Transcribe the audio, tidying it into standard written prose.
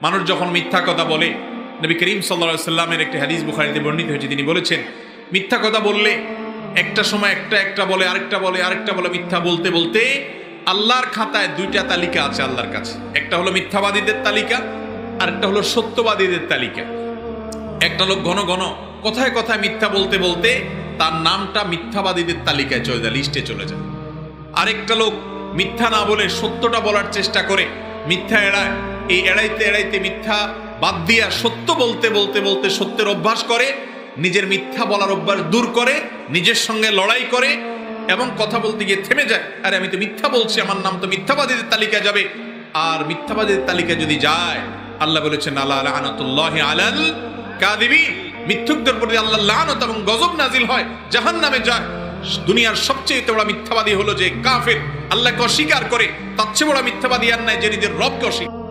মানুষ যখন মিথ্যা কথা বলে, নবী করিম সাল্লাল্লাহু আলাইহি সাল্লামের একটি হাদিস বুখারীতে বর্ণিত হয়েছে, তিনি বলেছেন মিথ্যা কথা বললে একটা সময় একটা বলে আরেকটা বলে মিথ্যা বলতে বলতে আল্লাহর খাতায় দুইটা তালিকা আছে আল্লাহর কাছে। একটা হলো মিথ্যাবাদীদের তালিকা, আর একটা হলো সত্যবাদীদের তালিকা। একটা লোক ঘন ঘন কথায় কথায় মিথ্যা বলতে বলতে তার নামটা মিথ্যাবাদীদের তালিকায় চলে যায়, লিস্টে চলে যায়। আরেকটা লোক মিথ্যা না বলে সত্যটা বলার চেষ্টা করে, মিথ্যা এড়ায়, এই এড়াইতে এড়াইতে মিথ্যা বাদ দিয়া সত্য বলতে বলতে বলতে সত্যের অভ্যাস করে, নিজের মিথ্যা বলার অভ্যাস দূর করে, নিজের সঙ্গে লড়াই করে এবং কথা বলতে গিয়ে থেমে যায়, আরে আমি তো মিথ্যা বলছি, আমার নাম তো মিথ্যাবাদীদের তালিকায় যাবে। আর মিথ্যাবাদীদের তালিকায় যদি যায়, আল্লাহ বলেছেন আলা লানাতুল্লাহি আলাল কাযিবিন, মিথ্যুকদের প্রতি আল্লাহর লানত এবং গজব নাজিল হয়, জাহান্নামে যায়। দুনিয়ার সবচেয়ে বড় মিথ্যাবাদী হলো যে কাফের, আল্লাহকে অস্বীকার করে। তার চেয়ে বড় মিথ্যাবাদী আর নাই যে নিজের রবকে অস্বীকার